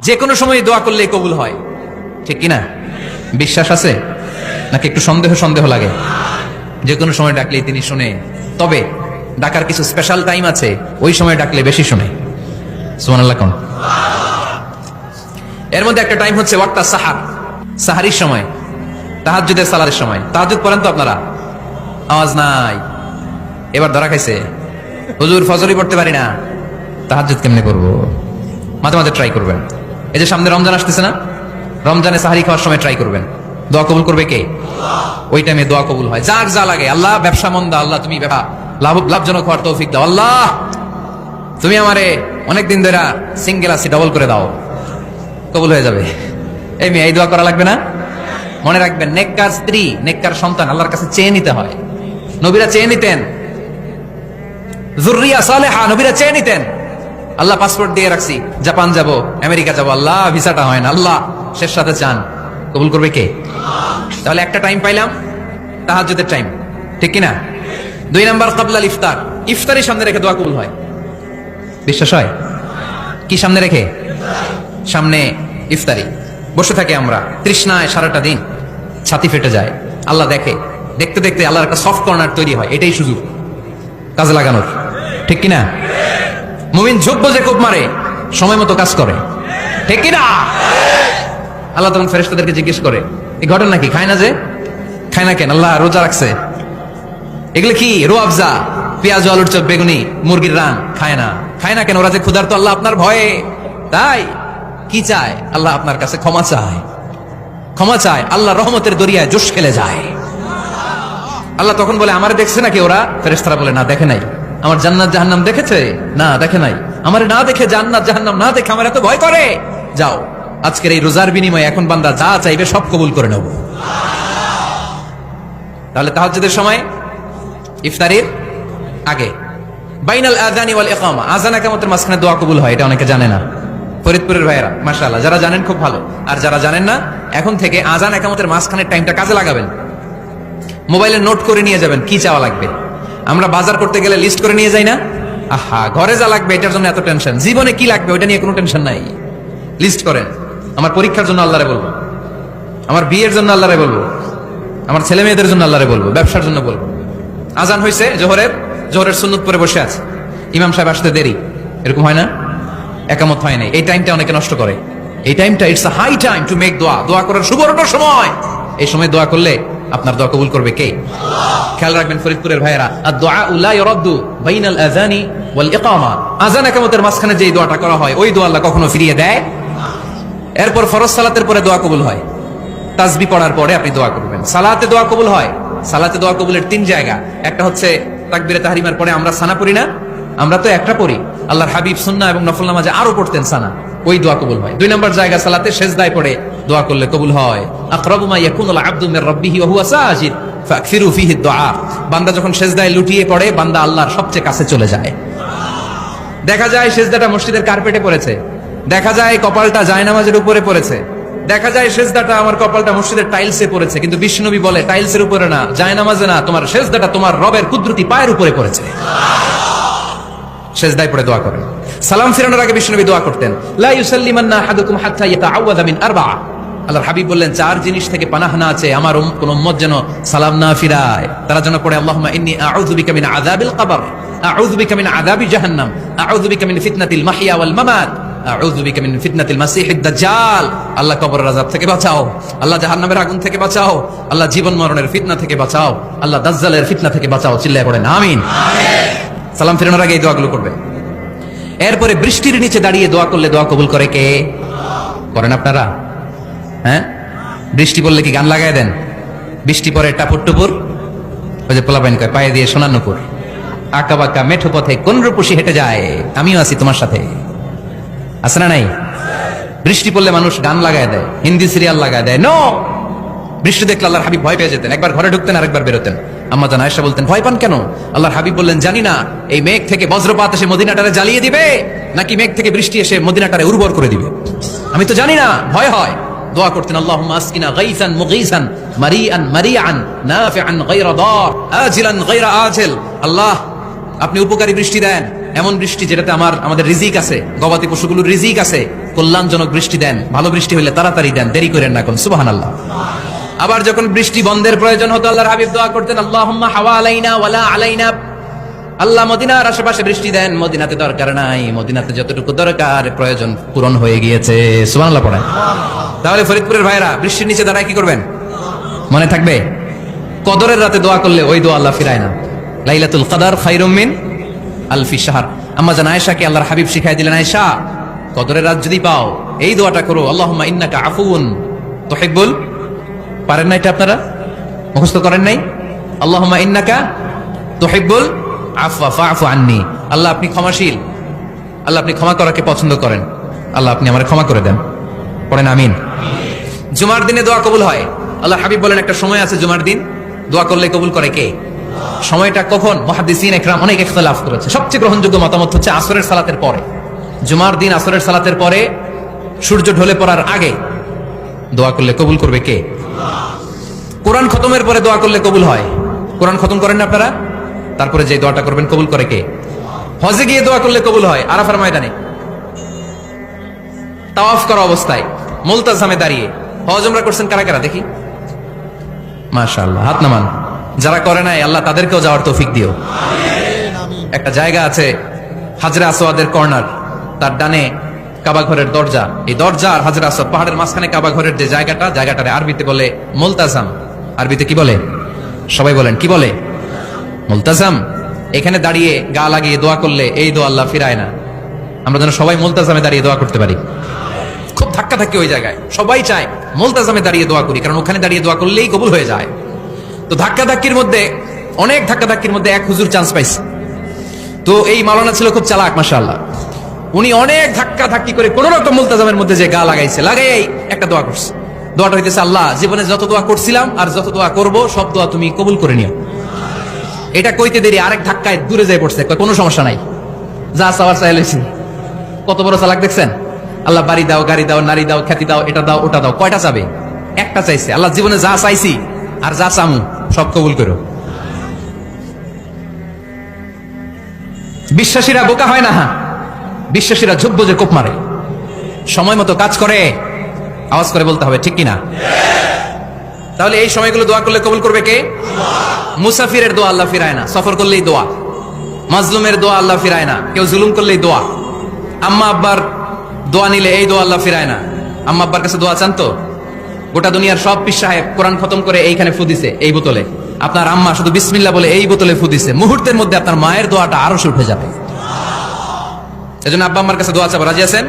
যে কোনো সময় দোয়া করলে কবুল হয়, ঠিক কিনা? বিশ্বাস আছে নাকি একটু সন্দেহ সন্দেহ লাগে? যে কোনো সময় ডাকলেই তিনি শুনে, তবে ডাকার কিছু স্পেশাল টাইম আছে, ওই সময় ডাকলে বেশি শুনে। সুবহানাল্লাহ কোন? এর মধ্যে একটা টাইম হচ্ছে ওয়াক্তা সাহার, সাহারির সময়, তাহাজ্জুদের সালাতের সময়। তাহাজ্জুদ পড়েন তো আপনারা? আওয়াজ নাই, এবার ধরা খাইছে। হুজুর ফজরই পড়তে পারি না, তাহাজ্জুদ কেমনে করবো? মাঝে মাঝে ট্রাই করবেন। এই যে সামনে রমজান আসতেছে না, রমজানে সাহারি খাওয়ার সময় ট্রাই করবেন। দোয়া কবুল করবে কে? ওই টাইমে দোয়া কবুল হয়। যার যা লাগে, আল্লাহ ব্যবসা মন্দা, আল্লাহ তুমি লাভজনক হওয়ার তৌফিক দাও, আল্লাহ তুমি আমারে অনেকদিন ধরে সিঙ্গেল আছি, ডবল করে দাও, কবুল হয়ে যাবে। এই মেয়ে, এই দোয়া করা লাগবে না? মনে রাখবেন, নেককার স্ত্রী, নেককার সন্তান আল্লাহর কাছে চেয়ে নিতে হয়। নবীরা চেয়ে নিতেন, যুররিয়া সালেহা নবীরা চেয়ে নিতেন। আল্লাহ পাসপোর্ট দিয়ে রাখছি, জাপান যাব, আমেরিকা যাব, আল্লাহ ভিসাটা হয় না, আল্লাহ শেষ সাথে চান, কবুল করবে কে? তাহলে একটা টাইম পাইলাম, তাহাজ্জুদের টাইম, ঠিক কিনা? 2 নাম্বার ক্বাবলাল ইফতার, ইফতারের সামনে রেখে দোয়া কবুল হয়। বিশ্বাস হয়? কি সামনে রেখে? সামনে ইফতারি। বসে থাকি আমরা তৃষ্ণায় সারাটা দিন, ছাতি ফেটে যায়। আল্লাহ দেখে, দেখতে দেখতে আল্লাহর একটা সফট কর্নার তৈরি হয়। এটাই সুযোগ কাজে লাগানোর, ঠিক কিনা? মুমিন যোগ্য যে কোপ মারে, সময় মতো কাজ করে, ঠিক কিনা? আল্লাহ তখন ফেরেশতাদেরকে জিজ্ঞেস করে, এই ঘটনা কি? খায় না যে? খায় না কেন? আল্লাহ রোজা রাখছে, এগুলো কি? রোয়াবজা, পেঁয়াজ, আলুর চপ, বেগুনি, মুরগির রান, খায় না। খায় না কেন? ওরা যে ক্ষুধার্ত, আল্লাহ আপনার ভয়ে। তাই কি চায়? আল্লাহ আপনার কাছে ক্ষমা চায়, ক্ষমা চায়। আল্লাহ রহমতের দরিয়ায় জোশ খেলে যায়। আল্লাহ তখন বলে, আমার দেখছে নাকি ওরা? ফেরেশতারা বলে, না দেখে নাই। আমার জান্নাত জাহান্নাম দেখেছে? না দেখে নাই। আমার না দেখে, জান্নাত জাহান্নাম না দেখে আমার এত ভয় করে? যাও, আজকের এই রোজার বিনিময়ে এখন বান্দা যা চাইবে সব কবুল করে নেব। তাহলে তাহাজ্জুদের সময়, ইফতারির আগে, বাইনাল আযানি ওয়াল ইকামা, আযান ইকামতের মাঝখানে দোয়া কবুল হয়। এটা অনেকে জানে না। ফরিদপুরের ভাইয়েরা মাশাআল্লাহ, যারা জানেন খুব ভালো, আর যারা জানেন না, এখন থেকে আযান ইকামতের মাঝখানের টাইমটা কাজে লাগাবেন। মোবাইলে নোট করে নিয়ে যাবেন কি চাওয়া লাগবে। আমরা বাজার করতে গেলে লিস্ট করে নিয়ে যাই না? আহা, ঘরে যা লাগবে এটার জন্য এত টেনশন, জীবনে কি লাগবে ওইটা নিয়ে কোনো টেনশন নাই। লিস্ট করেন। আমার পরীক্ষার জন্য আল্লাহরে বলবো, আমার বিয়ের জন্য আল্লাহরে বলবো, আমার ছেলে মেয়েদের জন্য আল্লাহরে বলবো, ব্যবসার জন্য বলবো। আজান হয়েছে, জোহরের সুন্নত পরে বসে আছে, ইমাম সাহেব আসতে দেরি, এরকম হয় না? একামত হয় নাই, এই টাইমটা অনেকে নষ্ট করে। এই টাইমটা it's a high time to make দোয়া, দোয়া করার সুবর্ণ সময়। এই সময় দোয়া করলে আপনার দোয়া কবুল করবে কে? খেয়াল রাখবেন ফরিদপুরের ভাইয়েরা, আদ-দুআ লা ইরাদ্দু বাইনাল আযানি ওয়াল ইকামা, আযান ইকামতের মাঝখানে যেই দোয়াটা করা হয় ওই দোয়া আল্লাহ কখনো ফিরিয়ে দেয়। এরপর ফরজ সালাতের পরে দোয়া কবুল হয়, তাসবিহ পড়ার পরে আপনি দোয়া করবেন। সালাতে দোয়া কবুল হয়, সালাতে দোয়া কবুলের 3 জায়গা। একটা হচ্ছে তাকবীরে তাহরিমার পরে আমরা সানা পড়ি না? আমরা তো একটা পড়ি, আল্লাহর হাবিব সুন্নাহ এবং নফল নামাজে আরো পড়তেন সানা, ওই দোয়া কবুল হয়। 2 নম্বর জায়গা সালাতে সেজদায় পড়ে দোয়া করলে কবুল হয়। আকরাবু মা ইয়াকুনুল আবদু মির রাব্বিহি ওয়া হুয়া সাজিদ ফাকসিরু ফিহি দুআ, বান্দা যখন সেজদায় লুটিয়ে পড়ে বান্দা আল্লাহর সবচেয়ে কাছে চলে যায়। দেখা যায় সেজদাটা মসজিদের কার্পেটে পড়েছে, দেখা যায় কপালটা জায়নামাজের উপরে পড়েছে, দেখা যায় সেজদাটা আমার কপালটা মসজিদের টাইলসে পড়েছে, কিন্তু বিশ্বনবী বলে টাইলসের উপরে না, জায়নামাজে না, তোমার সেজদাটা তোমার রবের কুদরতি পায়ের উপরে পড়েছে। সেজদায় পড়ে দোয়া করেন। সালাম ফিরানোর আগে বিশ্বনবী দোয়া করতেন, লা ইউসাল্লিমান্না আহাদুকুম হাত্তা ইয়াতাআওয়াযা মিন আরবা'a, আল্লাহর হাবিব বললেন 4 জিনিস থেকে পানাহ না আছে আমার কোন উম্মত যেন সালাম না ফিরায়। তারা যেন পড়ে, আল্লাহুম্মা ইন্নী আউযু বিকা মিন আযাবিল কবর, আউযু বিকা মিন আযাবি জাহান্নাম, আউযু বিকা মিন ফিতনাতিল মাহইয়া ওয়াল মামাত, আউযু বিকা মিন ফিতনাতিল মাসিহিদ দাজ্জাল। আল্লাহ কবরের আযাব থেকে বাঁচাও, আল্লাহ জাহান্নামের আগুন থেকে বাঁচাও, আল্লাহ জীবন মরণের ফিতনা থেকে বাঁচাও, আল্লাহ দাজ্জালের ফিতনা থেকে বাঁচাও। চিল্লায়ে পড়েন আমিন। সালাম ফিরানোর আগে এই দোয়াগুলো করবে। এরপরে বৃষ্টির নিচে দাঁড়িয়ে দোয়া করলে দোয়া কবুল করে কে? করেন আপনারা? হ্যাঁ, বৃষ্টি পড়লে কি গান লাগায় দেন? বৃষ্টি পরে টাপুর টুপুর, ওই যে পোলাপাইন কয় পায়ে দিয়ে সোনার নুপুর, আঁকা বাঁকা মেঠো পথে কোন রূপসী হেঁটে যায়, আমিও আছি তোমার সাথে, আছে না নাই? বৃষ্টি পড়লে মানুষ গান লাগায় দেয়, হিন্দি সিরিয়াল লাগায় দেয়। নো, বৃষ্টি দেখলে আল্লাহর হাবিব ভয় পেয়ে যেতেন, একবার ঘরে ঢুকতেন আরেকবার বেরোতেন। আম্মা জান আয়েশা বলতেন, ভয় পান কেন? আল্লাহর হাবিব বললেন, জানি না এই মেঘ থেকে বজ্রপাত এসে মদিনাটারে জ্বালিয়ে দিবে নাকি মেঘ থেকে বৃষ্টি এসে মদিনাটারে উর্বর করে দিবে, আমি তো জানি না, ভয় হয়। দোয়া করতেন, আল্লাহুম্মা আসকিনা গাইসান মুগীসান মারিআন মারিআন নাফিআন গায়রা দার আজিলান গায়রা আজিল, আল্লাহ আপনি উপকারী বৃষ্টি দেন, এমন বৃষ্টি যেটাতে আমাদের রিজিক আছে, গবাদি পশুগুলোর রিজিক আছে, কল্যাণজনক বৃষ্টি দেন, ভালো বৃষ্টি হইলে তাড়াতাড়ি দেন, দেরি করেন না কোন। সুবহানাল্লাহ। আবার যখন বৃষ্টি বন্ধের প্রয়োজন হতো আল্লাহর হাবিব দোয়া করতেন, আল্লাহুম্মা হাওয়া আলাইনা ওয়ালা আলাইনা, আল্লাহ মদিনার আশেপাশে বৃষ্টি দেন, মদিনাতে দরকার নাই, মদিনাতে যতটুকু দরকার প্রয়োজন পূরণ হয়ে গিয়েছে। সুবহানাল্লাহ পড়েন। তাহলে ফরিদপুরের ভাইরা বৃষ্টির নিচে দাঁড়ায় কি করবেন মনে থাকবে? কদরের রাতে দোয়া করলে ওই দোয়া আল্লাহ ফিরায় না। লাইলাতুল কদর খায়রুম মিন আলফি শাহর। আম্মা জান আয়েশাকে আল্লাহর হাবিব শিখাই দিলেন, আয়েশা কদরের রাত যদি পাও এই দোয়াটা করো, আল্লাহুম্মা ইন্নাকা আফুউন তুহিব্বুল, পারেন না এটা আপনারা? মুখস্থ করেন নাই? আল্লাহুম্মা ইন্নাকা তুহিব্বুল আফওয়া ফাআফু আন্নি, আল্লাহ আপনি ক্ষমাশীল, আল্লাহ আপনি ক্ষমা করাকে পছন্দ করেন, আল্লাহ আপনি আমারে ক্ষমা করে দেন। পড়েন আমিন। জুমার দিনে দোয়া কবুল হয়। আল্লাহ হাবিব বলেন একটা সময় আছে জুমার দিন দোয়া করলে কবুল করে কে? সময়টা কখন? মুহাদ্দিসিন ইকরাম অনেক ইখতিলাফ করেছে। সবচেয়ে গ্রহণযোগ্য মতামত হচ্ছে আসরের সালাতের পরে। জুমার দিন আসরের সালাতের পরে সূর্য ঢলে পড়ার আগে দোয়া করলে কবুল করবে কে? কোরআন খতমের পরে দোয়া করলে কবুল হয়। কোরআন খতম করেন না আপনারা? তারপরে যে দোয়াটা করবেন কবুল করে কে? হজে গিয়ে দোয়া করলে কবুল হয়। আরাফার ময়দানে তাওয়াফ করা অবস্থায় মুলতাজামে দাঁড়িয়ে। হজ উমরা করছেন কারা কারা দেখি? মাশাআল্লাহ, হাত নামান। যারা করে নাই আল্লাহ তাদেরকেও যাওয়ার তৌফিক দিও। একটা জায়গা আছে হাজরে আসওয়াদের কর্নার, তার ডানে কাবা ঘরের দরজা, এই দরজা আর হাজরে আসওয়াদ পাহাড়ের মাঝখানে কাবা ঘরের যে জায়গাটারে আরবিতে বলে মুলতাজাম। আরবিতে কি বলে? সবাই বলেন কি বলে? মুলতাজাম। এখানে দাঁড়িয়ে গা লাগিয়ে দোয়া করলে এই দোয়া আল্লাহ ফিরায় না। আমরা যেন সবাই মুলতাজামে দাঁড়িয়ে দোয়া করতে পারি। খুব ধাক্কা ধাক্কি ওই জায়গায়, সবাই চায় মুলতাজামে দাঁড়িয়ে দোয়া করি, কারণ ওখানে দাঁড়িয়ে দোয়া করলেই কবুল হয়ে যায়। তো ধাক্কা ধাক্কির মধ্যে, অনেক ধাক্কা ধাক্কির মধ্যে এক হুজুর চান্স পাইছে। তো এই মাওলানা ছিল খুব চালাক মাশাআল্লাহ। উনি অনেক ধাক্কা ধাক্কি করে কোন রকম মুলতাজামের মধ্যে যে গা লাগাইছে, লাগাই একটা দোয়া করছে। দোয়াটা হইতেছে, আল্লাহ জীবনে যত দোয়া করছিলাম আর যত দোয়া করব সব দোয়া তুমি কবুল করে নিও। এটা কইতে দেরি আরেক ধাক্কায় দূরে যায় পড়ছে, কোনো সমস্যা নাই, যা চাওয়ার চাই লইছি। কত বড় চালাক দেখছেন? আল্লাহ বাড়ি দাও, গাড়ি দাও, নারী দাও, খ্যাতি দাও, এটা দাও, ওটা দাও। কয়টা চাবে? একটা চাইছে। আল্লাহ জীবনে যা চাইছি আর যা চামু সব কবুল করো। বিশ্বাসীরা বোকা হয় না, বিশ্বাসীরা ঝুপ বুঝে কোপ মারে, সময় মতো কাজ করে। আওয়াজ করে বলতে হবে ঠিক কিনা? তাহলে এই সময়গুলো দোয়া করলে কবুল করবে কে? মুসাফিরের দোয়া আল্লাহ ফিরায় না, সফর করলেই দোয়া। মাজলুমের দোয়া আল্লাহ ফিরায় না, কেউ জুলুম করলেই দোয়া। আম্মা আব্বার দোয়া নিলে এই দোয়া আল্লাহ ফিরায় না। আম্মা আব্বার কাছে দোয়া চান তো? গোটা দুনিয়ার সব পীর সাহেব কোরআন খতম করে এইখানে ফু দিছে এই বোতলে, আপনার আম্মা শুধু বিসমিল্লাহ বলে এই বোতলে ফু দিছে, মুহূর্তের মধ্যে আপনার মায়ের দোয়াটা আরো উঠে যাবে। এজন্য আব্বা আম্মার কাছে দোয়া চাবো, রাজি আছেন?